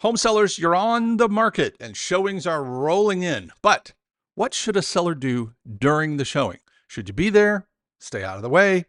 Home sellers, you're on the market and showings are rolling in. But what should a seller do during the showing? Should you be there? Stay out of the way?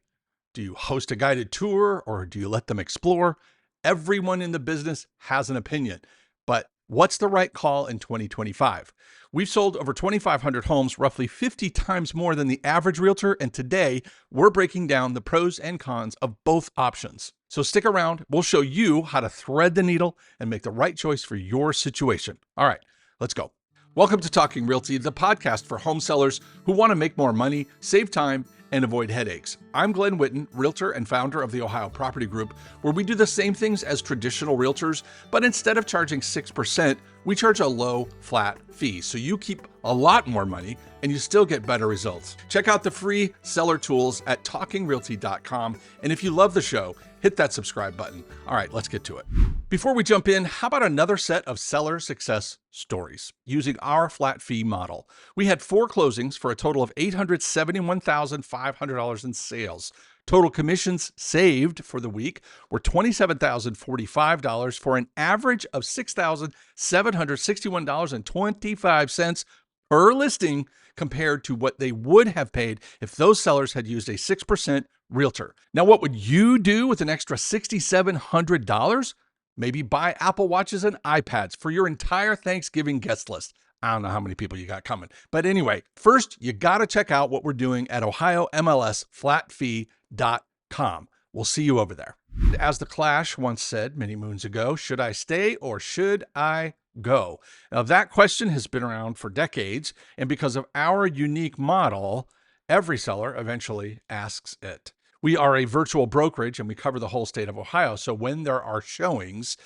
Do you host a guided tour or do you let them explore? Everyone in the business has an opinion, but what's the right call in 2025? We've sold over 2,500 homes, roughly 50 times more than the average realtor, and today we're breaking down the pros and cons of both options. So stick around, we'll show you how to thread the needle and make the right choice for your situation. All right, let's go. Welcome to Talking Realty, the podcast for home sellers who want to make more money, save time, and avoid headaches. I'm Glen, realtor and founder of the Ohio Property Group, where we do the same things as traditional realtors, but instead of charging 6%, we charge a low, flat fee. So you keep a lot more money and you still get better results. Check out the free seller tools at talkingrealty.com. And if you love the show, hit that subscribe button. All right, let's get to it. Before we jump in, how about another set of seller success stories using our flat fee model? We had 4 closings for a total of $871,500 in sales. Total commissions saved for the week were $27,045 for an average of $6,761.25 per listing compared to what they would have paid if those sellers had used a 6% realtor. Now, what would you do with an extra $6,700? Maybe buy Apple Watches and iPads for your entire Thanksgiving guest list. I don't know how many people you got coming. But anyway, first, you got to check out what we're doing at OhioMLSFlatFee.com. We'll see you over there. As The Clash once said many moons ago, should I stay or should I go? Now, that question has been around for decades, and because of our unique model, every seller eventually asks it. We are a virtual brokerage and we cover the whole state of Ohio. So when there are showings,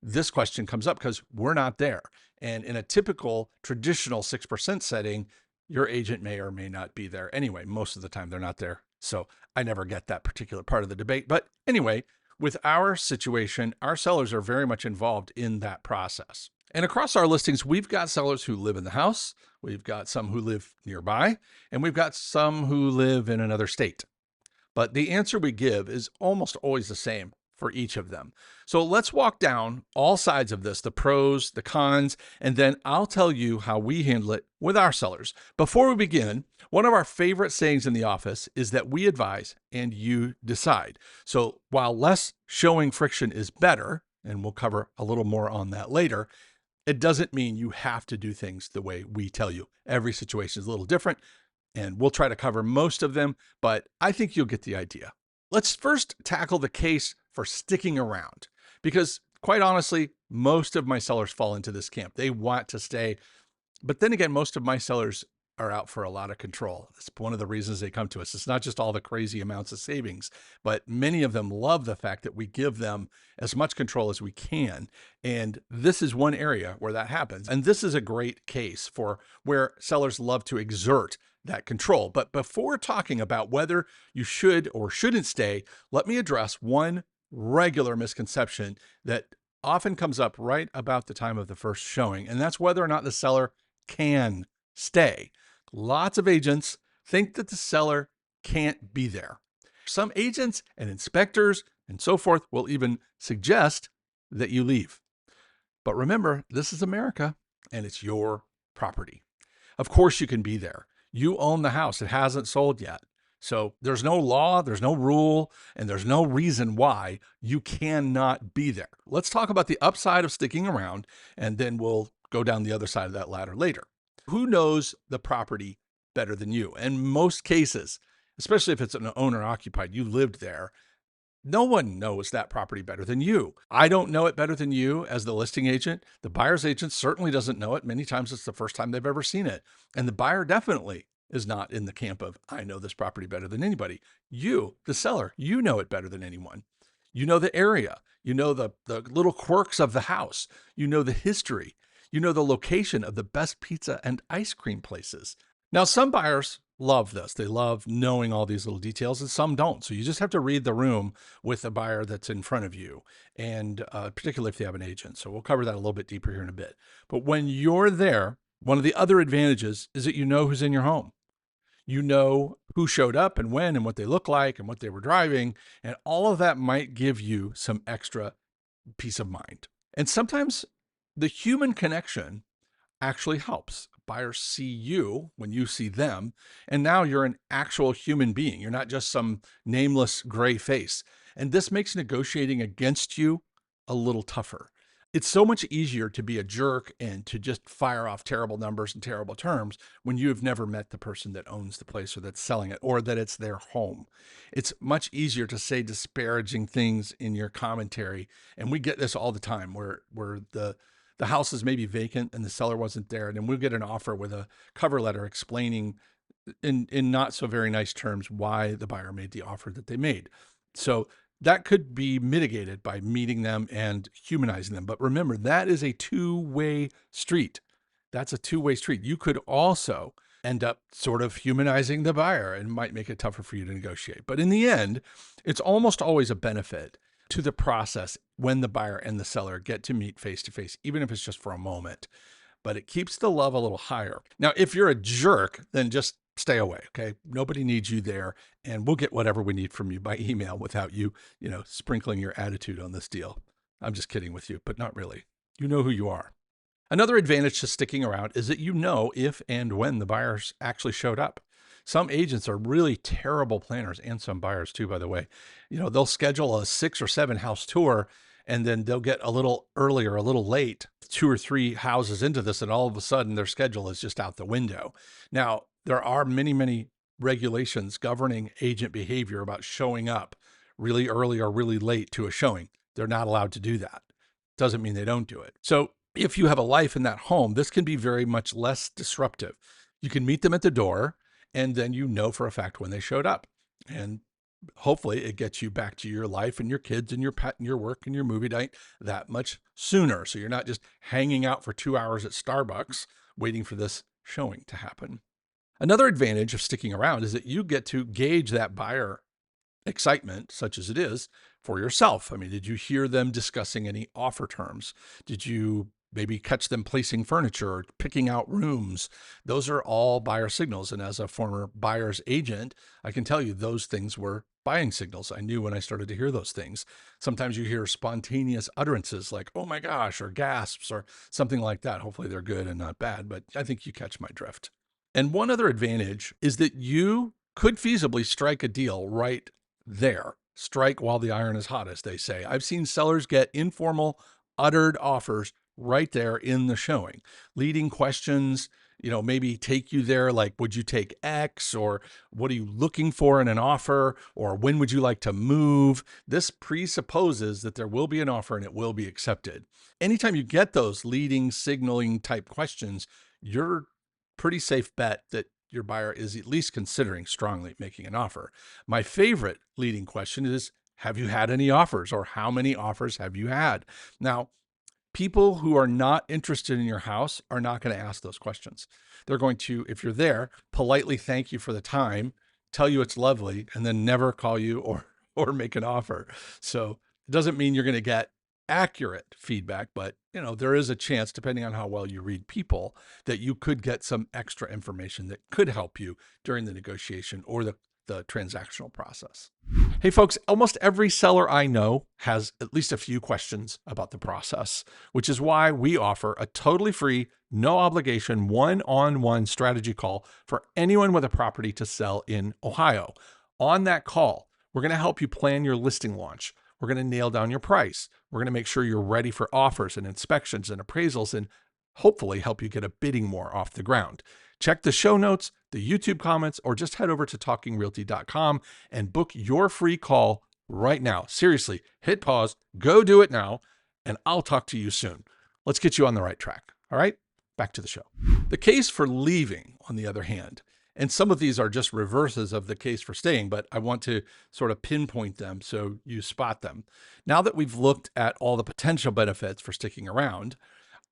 this question comes up because we're not there. And in a typical traditional 6% setting, your agent may or may not be there. Anyway, most of the time they're not there. So I never get that particular part of the debate. But anyway, with our situation, our sellers are very much involved in that process. And across our listings, we've got sellers who live in the house, we've got some who live nearby, and we've got some who live in another state. But the answer we give is almost always the same for each of them. So let's walk down all sides of this, the pros, the cons, and then I'll tell you how we handle it with our sellers. Before we begin, one of our favorite sayings in the office is that we advise and you decide. So while less showing friction is better, and we'll cover a little more on that later, it doesn't mean you have to do things the way we tell you. Every situation is a little different, and we'll try to cover most of them, but I think you'll get the idea. Let's first tackle the case for sticking around, because quite honestly, most of my sellers fall into this camp. They want to stay, but then again, most of my sellers are out for a lot of control. That's one of the reasons they come to us. It's not just all the crazy amounts of savings, but many of them love the fact that we give them as much control as we can. And this is one area where that happens. And this is a great case for where sellers love to exert that control. But before talking about whether you should or shouldn't stay, let me address one regular misconception that often comes up right about the time of the first showing, and that's whether or not the seller can stay. Lots of agents think that the seller can't be there. Some agents and inspectors and so forth will even suggest that you leave. But remember, this is America and it's your property. Of course you can be there. You own the house. It hasn't sold yet. So there's no law, there's no rule, and there's no reason why you cannot be there. Let's talk about the upside of sticking around, and then we'll go down the other side of that ladder later. Who knows the property better than you? In most cases, especially if it's an owner-occupied, you lived there, no one knows that property better than you. I don't know it better than you as the listing agent. The buyer's agent certainly doesn't know it. Many times it's the first time they've ever seen it. And the buyer definitely is not in the camp of, I know this property better than anybody. You, the seller, you know it better than anyone. You know the area. You know the little quirks of the house. You know the history. You know the location of the best pizza and ice cream places. Now, some buyers love this. They love knowing all these little details, and some don't. So you just have to read the room with the buyer that's in front of you, and particularly if they have an agent. So we'll cover that a little bit deeper here in a bit. But when you're there, one of the other advantages is that you know who's in your home. You know who showed up and when and what they look like and what they were driving, and all of that might give you some extra peace of mind. And sometimes The human connection actually helps. Buyers see you when you see them, and now you're an actual human being. You're not just some nameless gray face. And this makes negotiating against you a little tougher. It's so much easier to be a jerk and to just fire off terrible numbers and terrible terms when you have never met the person that owns the place or that's selling it or that it's their home. It's much easier to say disparaging things in your commentary. And we get this all the time where the house is maybe vacant and the seller wasn't there. And then we'll get an offer with a cover letter explaining in not so very nice terms why the buyer made the offer that they made. So that could be mitigated by meeting them and humanizing them. But remember, that is a two-way street. That's a two-way street. You could also end up sort of humanizing the buyer and might make it tougher for you to negotiate. But in the end, it's almost always a benefit to the process when the buyer and the seller get to meet face to face, even if it's just for a moment. But it keeps the love a little higher. Now, if you're a jerk, then just stay away, okay? Nobody needs you there, and we'll get whatever we need from you by email without you, sprinkling your attitude on this deal. I'm just kidding with you, but not really. You know who you are. Another advantage to sticking around is that you know if and when the buyers actually showed up. Some agents are really terrible planners, and some buyers too, by the way. They'll schedule a 6 or 7 house tour, and then they'll get a little early or a little late, 2 or 3 houses into this, and all of a sudden their schedule is just out the window. Now, there are many, many regulations governing agent behavior about showing up really early or really late to a showing. They're not allowed to do that. Doesn't mean they don't do it. So if you have a life in that home, this can be very much less disruptive. You can meet them at the door, and then you know for a fact when they showed up. And hopefully it gets you back to your life and your kids and your pet and your work and your movie night that much sooner. So you're not just hanging out for 2 hours at Starbucks waiting for this showing to happen. Another advantage of sticking around is that you get to gauge that buyer excitement, such as it is, for yourself. I mean, did you hear them discussing any offer terms? Did you maybe catch them placing furniture or picking out rooms? Those are all buyer signals. And as a former buyer's agent, I can tell you those things were buying signals. I knew when I started to hear those things. Sometimes you hear spontaneous utterances like, oh my gosh, or gasps or something like that. Hopefully they're good and not bad, but I think you catch my drift. And one other advantage is that you could feasibly strike a deal right there. Strike while the iron is hot, as they say. I've seen sellers get informal, uttered offers right there in the showing. Leading questions, maybe take you there like, would you take X? Or what are you looking for in an offer? Or when would you like to move? This presupposes that there will be an offer and it will be accepted. Anytime you get those leading, signaling type questions, you're pretty safe bet that your buyer is at least considering strongly making an offer. My favorite leading question is, have you had any offers, or how many offers have you had? Now, people who are not interested in your house are not going to ask those questions. They're going to, if you're there, politely thank you for the time, tell you it's lovely, and then never call you or make an offer. So it doesn't mean you're going to get accurate feedback, but there is a chance, depending on how well you read people, that you could get some extra information that could help you during the negotiation or the transactional process. Hey folks, almost every seller I know has at least a few questions about the process, which is why we offer a totally free, no obligation, one-on-one strategy call for anyone with a property to sell in Ohio. On that call, we're going to help you plan your listing launch. We're going to nail down your price. We're going to make sure you're ready for offers and inspections and appraisals, and hopefully help you get a bidding war off the ground. Check the show notes, the YouTube comments, or just head over to talkingrealty.com and book your free call right now. Seriously, hit pause, go do it now, and I'll talk to you soon. Let's get you on the right track. All right, back to the show. The case for leaving, on the other hand, and some of these are just reverses of the case for staying, but I want to sort of pinpoint them so you spot them. Now that we've looked at all the potential benefits for sticking around,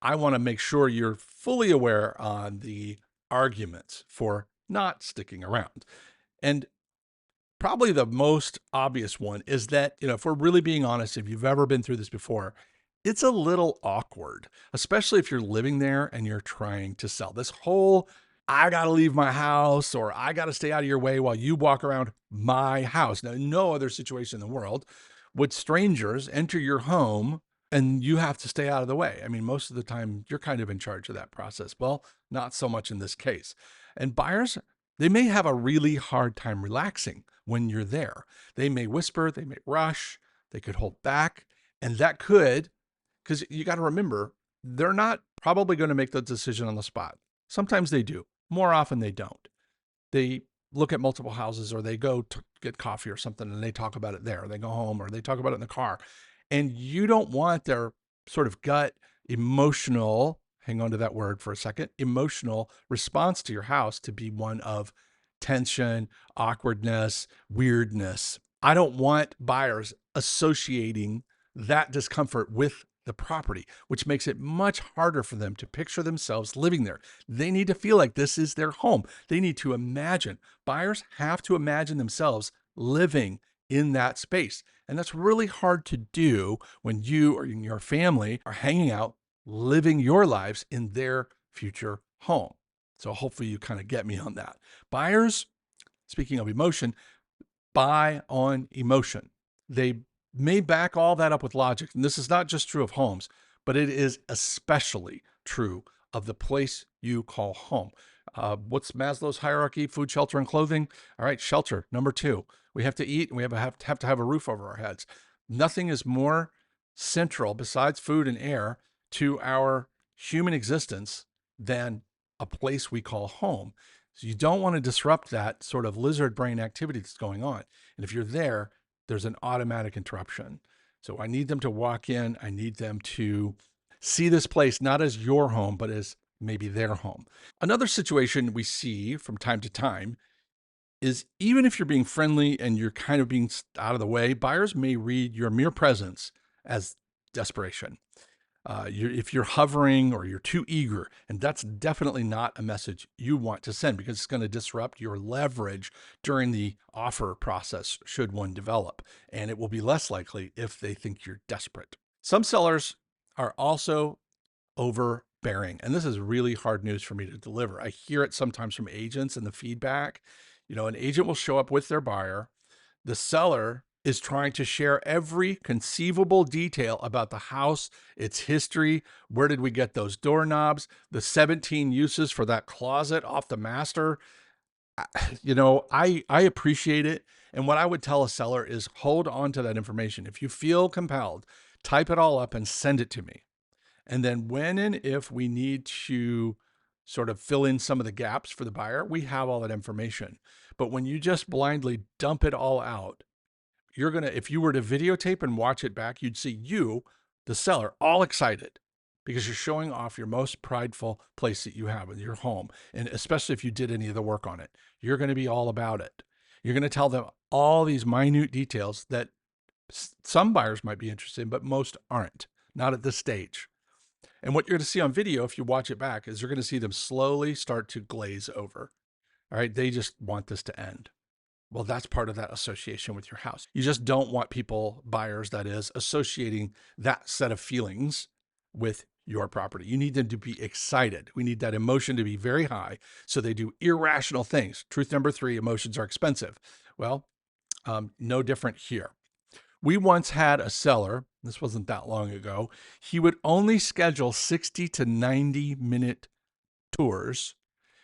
I want to make sure you're fully aware on the arguments for not sticking around. And probably the most obvious one is that, if we're really being honest, if you've ever been through this before, it's a little awkward, especially if you're living there and you're trying to sell. This whole, I got to leave my house, or I got to stay out of your way while you walk around my house. Now, no other situation in the world would strangers enter your home and you have to stay out of the way. I mean, most of the time you're kind of in charge of that process. Well, not so much in this case. And buyers, they may have a really hard time relaxing when you're there. They may whisper, they may rush, they could hold back, and that could, because you got to remember, they're not probably going to make the decision on the spot. Sometimes they do. More often they don't. They look at multiple houses, or they go to get coffee or something and they talk about it there. They go home or they talk about it in the car. And you don't want their sort of gut emotional, hang on to that word for a second, emotional response to your house to be one of tension, awkwardness, weirdness. I don't want buyers associating that discomfort with the property, which makes it much harder for them to picture themselves living there. They need to feel like this is their home. They need to imagine. Buyers have to imagine themselves living in that space. And that's really hard to do when you or your family are hanging out, living your lives in their future home. So hopefully you kind of get me on that. Buyers, speaking of emotion, buy on emotion. They may back all that up with logic. And this is not just true of homes, but it is especially true of the place you call home. What's Maslow's hierarchy? Food, shelter, and clothing. All right, shelter, number 2. We have to eat and we have to have a roof over our heads. Nothing is more central besides food and air to our human existence than a place we call home. So you don't want to disrupt that sort of lizard brain activity that's going on. And if you're there, there's an automatic interruption. So I need them to walk in. I need them to see this place not as your home, but as maybe their home. Another situation we see from time to time is, even if you're being friendly and you're kind of being out of the way, buyers may read your mere presence as desperation. If you're hovering or you're too eager, and that's definitely not a message you want to send, because it's going to disrupt your leverage during the offer process should one develop, and it will be less likely if they think you're desperate. Some sellers are also overbearing, and this is really hard news for me to deliver. I hear it sometimes from agents and the feedback. An agent will show up with their buyer. The seller is trying to share every conceivable detail about the house, its history. Where did we get those doorknobs? The 17 uses for that closet off the master. I appreciate it. And what I would tell a seller is hold on to that information. If you feel compelled, type it all up and send it to me. And then when and if we need to sort of fill in some of the gaps for the buyer, we have all that information. But when you just blindly dump it all out, if you were to videotape and watch it back, you'd see you, the seller, all excited because you're showing off your most prideful place that you have in your home. And especially if you did any of the work on it, you're going to be all about it. You're going to tell them all these minute details that some buyers might be interested in, but most aren't, not at this stage. And what you're going to see on video, if you watch it back, is you're going to see them slowly start to glaze over. All right. They just want this to end. Well, that's part of that association with your house. You just don't want people, buyers that is, associating that set of feelings with your property. You need them to be excited. We need that emotion to be very high so they do irrational things. Truth number 3, emotions are expensive. Well, no different here. We once had a seller, this wasn't that long ago, he would only schedule 60 to 90-minute tours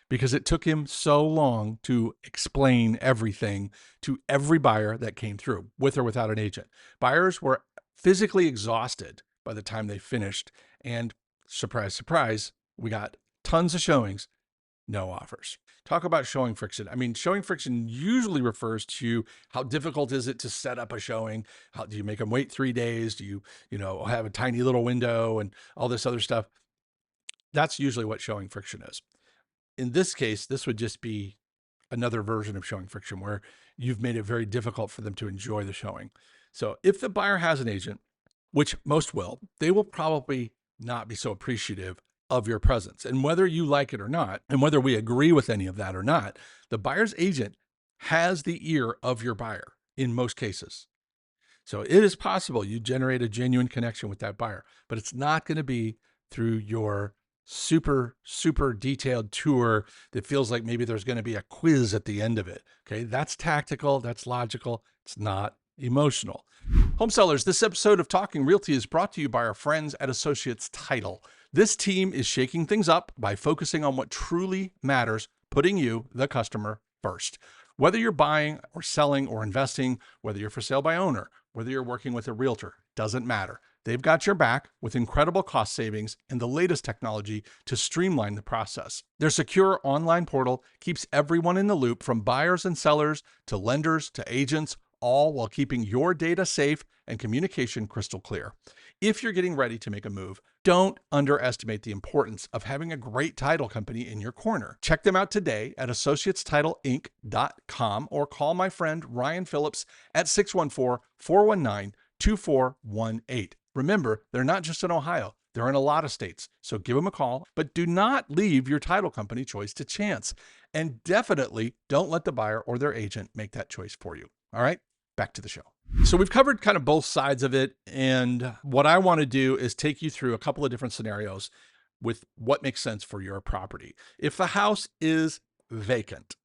because it took him so long to explain everything to every buyer that came through, with or without an agent. Buyers were physically exhausted by the time they finished, and surprise, surprise, we got tons of showings, no offers. Talk about showing friction. I mean, showing friction usually refers to how difficult is it to set up a showing? How do you make them wait 3 days? Do you have a tiny little window and all this other stuff? That's usually what showing friction is. In this case, this would just be another version of showing friction where you've made it very difficult for them to enjoy the showing. So if the buyer has an agent, which most will, they will probably not be so appreciative of your presence. And whether you like it or not, and whether we agree with any of that or not, the buyer's agent has the ear of your buyer in most cases. So it is possible you generate a genuine connection with that buyer, but it's not going to be through your super, super detailed tour that feels like maybe there's going to be a quiz at the end of it. Okay. That's tactical. That's logical. It's not emotional. Home sellers, this episode of Talking Realty is brought to you by our friends at Associates Title. This team is shaking things up by focusing on what truly matters, putting you, the customer, first. Whether you're buying or selling or investing, whether you're for sale by owner, whether you're working with a realtor, doesn't matter. They've got your back with incredible cost savings and the latest technology to streamline the process. Their secure online portal keeps everyone in the loop, from buyers and sellers to lenders to agents, all while keeping your data safe and communication crystal clear. If you're getting ready to make a move, don't underestimate the importance of having a great title company in your corner. Check them out today at associatestitleinc.com or call my friend Ryan Phillips at 614-419-2418. Remember, they're not just in Ohio, they're in a lot of states. So give them a call, but do not leave your title company choice to chance. And definitely don't let the buyer or their agent make that choice for you. All right, back to the show. So we've covered kind of both sides of it. And what I want to do is take you through a couple of different scenarios with what makes sense for your property. If the house is vacant,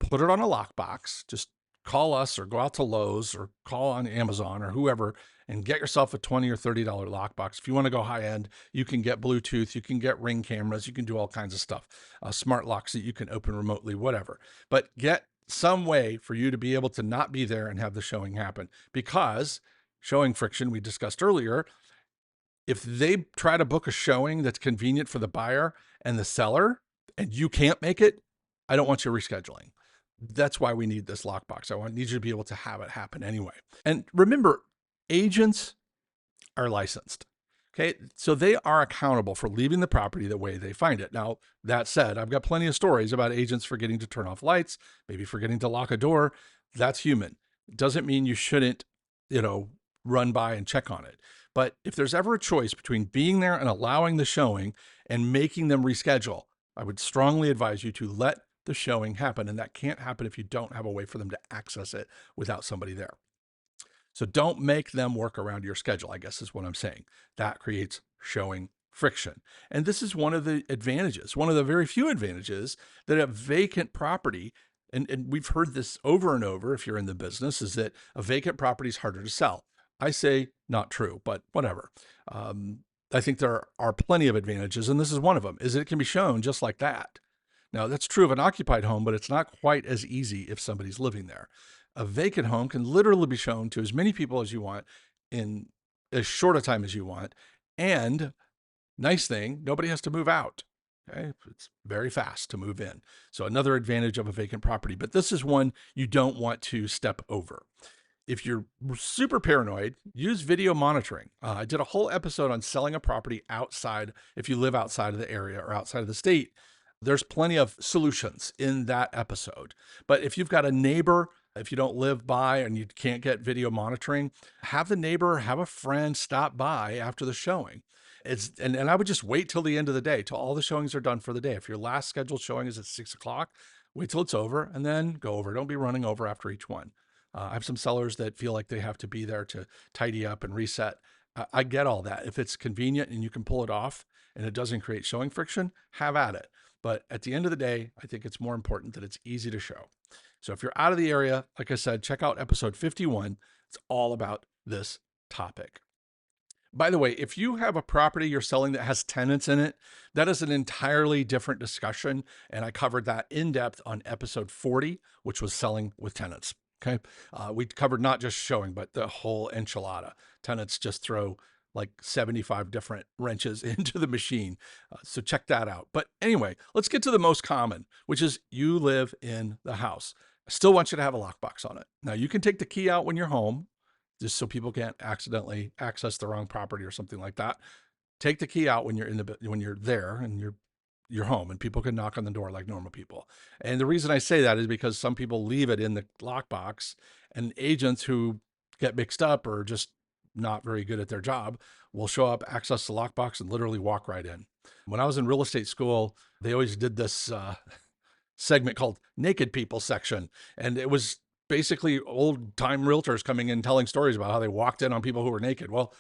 put it on a lockbox. Just call us or go out to Lowe's or call on Amazon or whoever and get yourself a $20 or $30 lockbox. If you want to go high end, you can get Bluetooth, you can get Ring cameras, you can do all kinds of stuff, smart locks that you can open remotely, whatever. But get some way for you to be able to not be there and have the showing happen, because showing friction, we discussed earlier, if they try to book a showing that's convenient for the buyer and the seller and you can't make it, I don't want you rescheduling. That's why we need this lockbox. Need you to be able to have it happen anyway. And remember, agents are licensed. Okay, so they are accountable for leaving the property the way they find it. Now, that said, I've got plenty of stories about agents forgetting to turn off lights, maybe forgetting to lock a door. That's human. Doesn't mean you shouldn't, run by and check on it. But if there's ever a choice between being there and allowing the showing and making them reschedule, I would strongly advise you to let the showing happen. And that can't happen if you don't have a way for them to access it without somebody there. So don't make them work around your schedule, I guess is what I'm saying. That creates showing friction. And this is one of the advantages, one of the very few advantages that a vacant property, and we've heard this over and over if you're in the business, is that a vacant property is harder to sell. I say not true, but whatever. I think there are plenty of advantages, and this is one of them, is that it can be shown just like that. Now, that's true of an occupied home, but it's not quite as easy if somebody's living there. A vacant home can literally be shown to as many people as you want in as short a time as you want. And nice thing, nobody has to move out. Okay, it's very fast to move in. So another advantage of a vacant property, but this is one you don't want to step over. If you're super paranoid, use video monitoring. I did a whole episode on selling a property outside, if you live outside of the area or outside of the state. There's plenty of solutions in that episode. But if you've got a neighbor, if you don't live by and you can't get video monitoring, have the neighbor, have a friend stop by after the showing. And I would just wait till the end of the day, till all the showings are done for the day. If your last scheduled showing is at 6:00, wait till it's over and then go over. Don't be running over after each one. I have some sellers that feel like they have to be there to tidy up and reset. I get all that. If it's convenient and you can pull it off and it doesn't create showing friction, have at it. But at the end of the day, I think it's more important that it's easy to show. So if you're out of the area, like I said, check out episode 51. It's all about this topic. By the way, if you have a property you're selling that has tenants in it, that is an entirely different discussion. And I covered that in depth on episode 40, which was selling with tenants. Okay. We covered not just showing, but the whole enchilada. Tenants just throw like 75 different wrenches into the machine. So check that out. But anyway, let's get to the most common, which is you live in the house. I still want you to have a lockbox on it. Now you can take the key out when you're home, just so people can't accidentally access the wrong property or something like that. Take the key out when you're there and you're home, and people can knock on the door like normal people. And the reason I say that is because some people leave it in the lockbox, and agents who get mixed up or just not very good at their job will show up, access the lockbox, and literally walk right in. When I was in real estate school, they always did this segment called Naked People section. And it was basically old time realtors coming in telling stories about how they walked in on people who were naked. Well,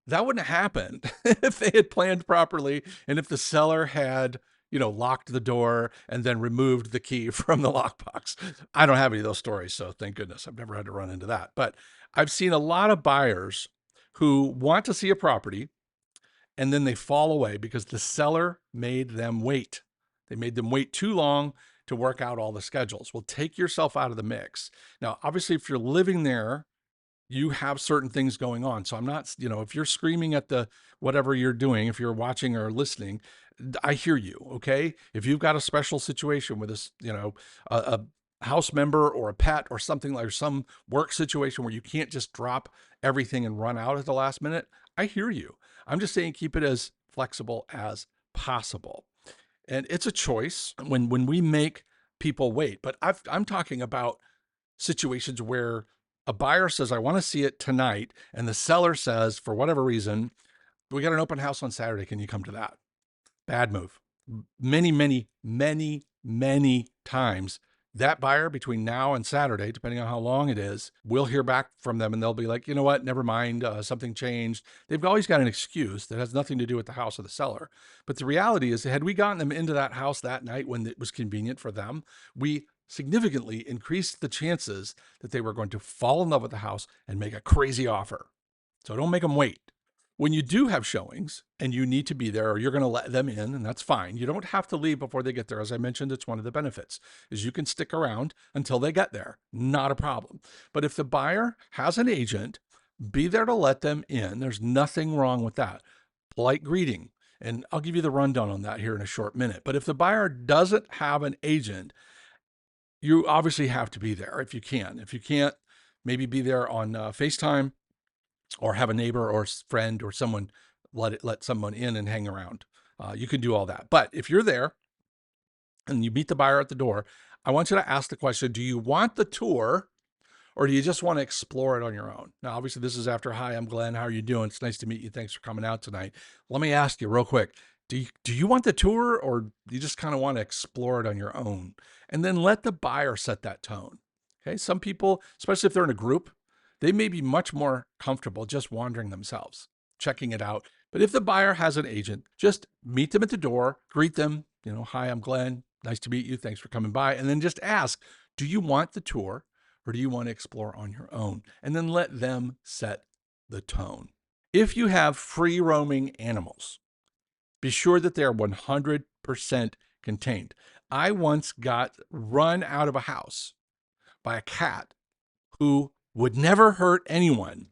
that wouldn't have happened if they had planned properly and if the seller had locked the door and then removed the key from the lockbox. I don't have any of those stories, so thank goodness I've never had to run into that. But I've seen a lot of buyers who want to see a property and then they fall away because the seller made them wait. They made them wait too long to work out all the schedules. Well, take yourself out of the mix. Now, obviously, if you're living there, you have certain things going on. So I'm not, if you're screaming at the whatever you're doing, if you're watching or listening, I hear you. Okay. If you've got a special situation with this, a house member or a pet or something like some work situation where you can't just drop everything and run out at the last minute, I hear you. I'm just saying keep it as flexible as possible. And it's a choice when we make people wait. But I'm talking about situations where a buyer says, I want to see it tonight. And the seller says, for whatever reason, we got an open house on Saturday. Can you come to that? Bad move. Many, many, many, many times that buyer between now and Saturday, depending on how long it is, we'll hear back from them and they'll be like, you know what, never mind, something changed. They've always got an excuse that has nothing to do with the house or the seller. But the reality is, had we gotten them into that house that night when it was convenient for them, we significantly increased the chances that they were going to fall in love with the house and make a crazy offer. So don't make them wait. When you do have showings and you need to be there or you're going to let them in, and that's fine. You don't have to leave before they get there. As I mentioned, it's one of the benefits is you can stick around until they get there. Not a problem. But if the buyer has an agent, be there to let them in. There's nothing wrong with that. Polite greeting. And I'll give you the rundown on that here in a short minute. But if the buyer doesn't have an agent, you obviously have to be there if you can. If you can't, maybe be there on FaceTime or have a neighbor or friend or someone let someone in and hang around. You can do all that. But if you're there and you meet the buyer at the door, I want you to ask the question, do you want the tour or do you just want to explore it on your own? Now, obviously, this is after, hi, I'm Glen. How are you doing? It's nice to meet you. Thanks for coming out tonight. Let me ask you real quick. Do you want the tour or do you just kind of want to explore it on your own? And then let the buyer set that tone. Okay. Some people, especially if they're in a group, they may be much more comfortable just wandering themselves, checking it out. But if the buyer has an agent, just meet them at the door, greet them, hi, I'm Glen. Nice to meet you. Thanks for coming by. And then just ask, do you want the tour or do you want to explore on your own? And then let them set the tone. If you have free roaming animals, be sure that they're 100% contained. I once got run out of a house by a cat who would never hurt anyone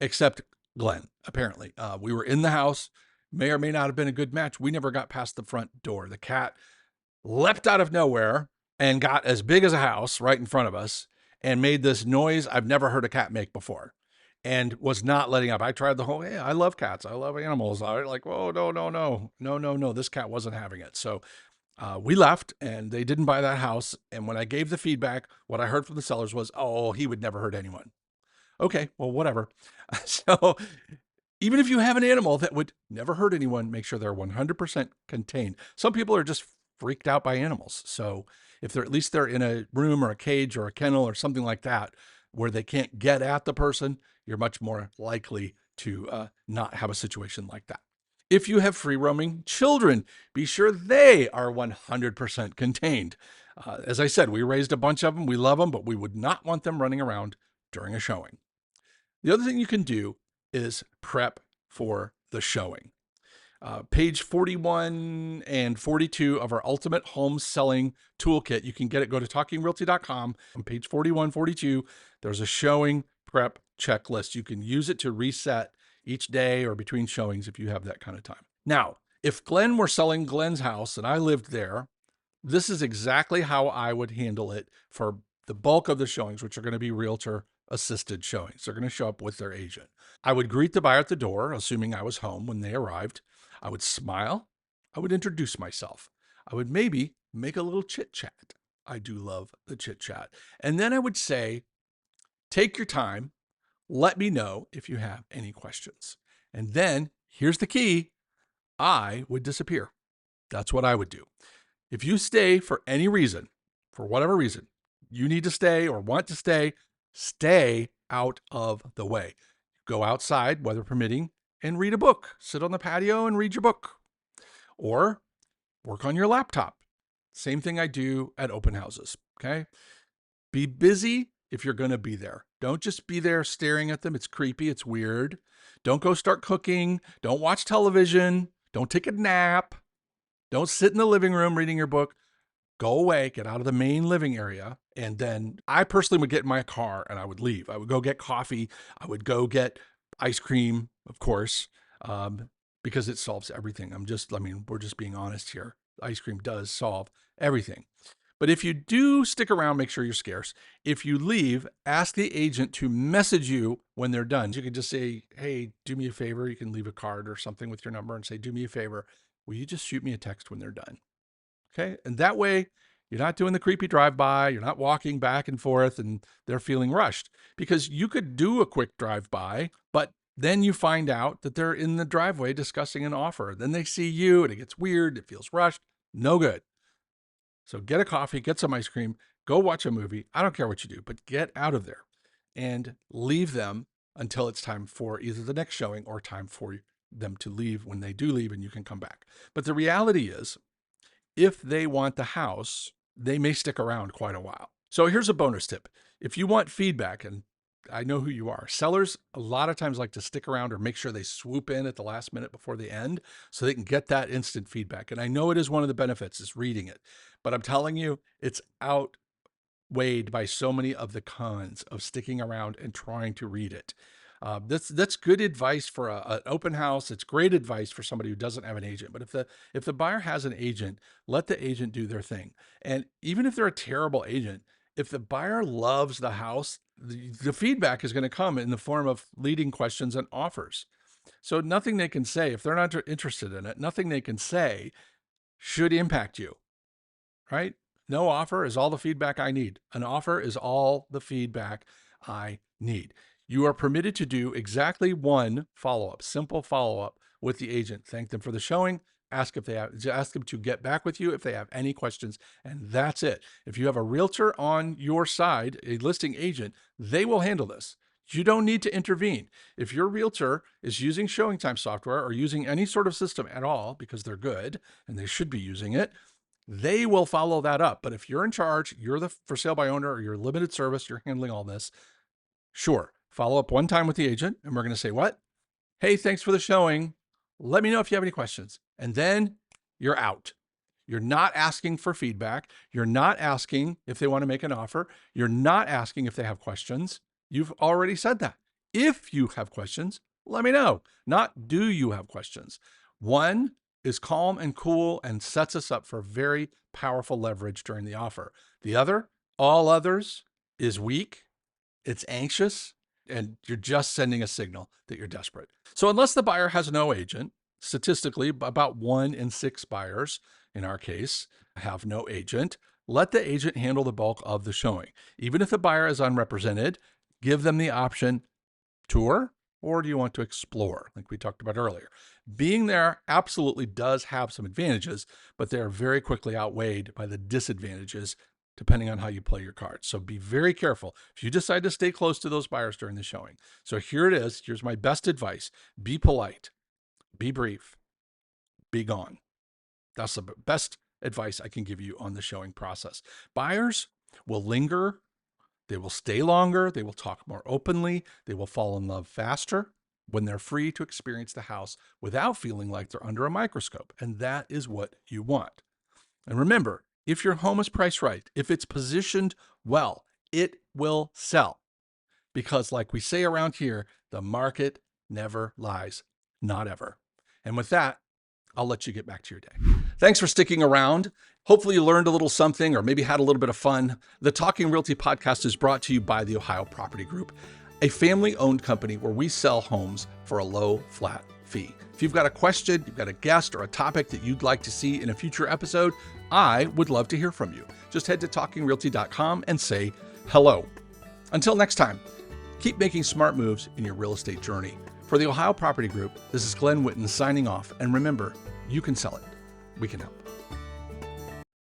except Glen, apparently. We were in the house, may or may not have been a good match. We never got past the front door. The cat leapt out of nowhere and got as big as a house right in front of us and made this noise I've never heard a cat make before and was not letting up. I tried the whole, hey, I love cats. I love animals. I was like, whoa, no. This cat wasn't having it. So we left and they didn't buy that house. And when I gave the feedback, what I heard from the sellers was, oh, he would never hurt anyone. Okay, well, whatever. So even if you have an animal that would never hurt anyone, make sure they're 100% contained. Some people are just freaked out by animals. So if they're at least they're in a room or a cage or a kennel or something like that, where they can't get at the person, you're much more likely to not have a situation like that. If you have free roaming children, be sure they are 100% contained. As I said, we raised a bunch of them. We love them, but we would not want them running around during a showing. The other thing you can do is prep for the showing. Page 41 and 42 of our Ultimate Home Selling Toolkit. You can get it. Go to talkingrealty.com. On page 41, 42, there's a showing prep checklist. You can use it to reset each day or between showings if you have that kind of time. Now, if Glen were selling Glen's house and I lived there, this is exactly how I would handle it for the bulk of the showings, which are going to be realtor assisted showings. They're going to show up with their agent. I would greet the buyer at the door, assuming I was home when they arrived. I would smile. I would introduce myself. I would maybe make a little chit chat. I do love the chit chat. And then I would say, take your time. Let me know if you have any questions. And then here's the key. I would disappear. That's what I would do. If you stay for any reason, for whatever reason, you need to stay or want to stay out of the way. Go outside, weather permitting, and read a book. Sit on the patio and read your book. Or Work on your laptop. Same thing I do at open houses. Okay. Be busy if you're going to be there. Don't just be there staring at them. It's creepy. It's weird. Don't go start cooking. Don't watch television. Don't take a nap. Don't sit in the living room reading your book. Go away, get out of the main living area. And then I personally would get in my car and I would leave. I would go get coffee. I would go get ice cream, of course, because it solves everything. We're just being honest here. Ice cream does solve everything. But if you do stick around, make sure you're scarce. If you leave, ask the agent to message you when they're done. You can just say, hey, do me a favor. You can leave a card or something with your number and say, do me a favor. Will you just shoot me a text when they're done? Okay. And that way you're not doing the creepy drive-by. You're not walking back and forth and they're feeling rushed, because you could do a quick drive-by, but then you find out that they're in the driveway discussing an offer. Then they see you and it gets weird. It feels rushed. No good. So get a coffee, get some ice cream, go watch a movie. I don't care what you do, but get out of there and leave them until it's time for either the next showing or time for them to leave when they do leave and you can come back. But the reality is, if they want the house, they may stick around quite a while. So here's a bonus tip. If you want feedback, and I know who you are, sellers a lot of times like to stick around or make sure they swoop in at the last minute before the end so they can get that instant feedback. And I know it is one of the benefits is reading it, but I'm telling you, it's outweighed by so many of the cons of sticking around and trying to read it. That's good advice for an open house. It's great advice for somebody who doesn't have an agent. But if the buyer has an agent, let the agent do their thing. And even if they're a terrible agent, if the buyer loves the house, the feedback is going to come in the form of leading questions and offers. So nothing they can say, if they're not interested in it, nothing they can say should impact you, right? No offer is all the feedback I need. An offer is all the feedback I need. You are permitted to do exactly one follow-up, simple follow-up with the agent. Thank them for the showing. Ask them to get back with you if they have any questions, and that's it. If you have a realtor on your side, a listing agent, they will handle this. You don't need to intervene. If your realtor is using ShowingTime software or using any sort of system at all, because they're good and they should be using it, they will follow that up. But if you're in charge, you're the for sale by owner or you're limited service, you're handling all this, sure, follow up one time with the agent and we're going to say, what? Hey, thanks for the showing. Let me know if you have any questions. And then you're out. You're not asking for feedback. You're not asking if they want to make an offer. You're not asking if they have questions. You've already said that. If you have questions, let me know. Not do you have questions. One is calm and cool and sets us up for very powerful leverage during the offer. The other, all others, is weak. It's anxious, and you're just sending a signal that you're desperate. So unless the buyer has no agent, statistically, about 1 in 6 buyers, in our case, have no agent, let the agent handle the bulk of the showing. Even if the buyer is unrepresented, give them the option, tour, or do you want to explore, like we talked about earlier. Being there absolutely does have some advantages, but they are very quickly outweighed by the disadvantages depending on how you play your cards. So be very careful if you decide to stay close to those buyers during the showing. So here it is. Here's my best advice. Be polite, be brief, be gone. That's the best advice I can give you on the showing process. Buyers will linger. They will stay longer. They will talk more openly. They will fall in love faster when they're free to experience the house without feeling like they're under a microscope. And that is what you want. And remember, if your home is priced right, if it's positioned well, it will sell. Because like we say around here, the market never lies, not ever. And with that, I'll let you get back to your day. Thanks for sticking around. Hopefully you learned a little something or maybe had a little bit of fun. The Talking Realty podcast is brought to you by the Ohio Property Group, a family-owned company where we sell homes for a low, flat fee. If you've got a question, you've got a guest or a topic that you'd like to see in a future episode, I would love to hear from you. Just head to talkingrealty.com and say hello. Until next time, keep making smart moves in your real estate journey. For the Ohio Property Group, this is Glen signing off. And remember, you can sell it. We can help.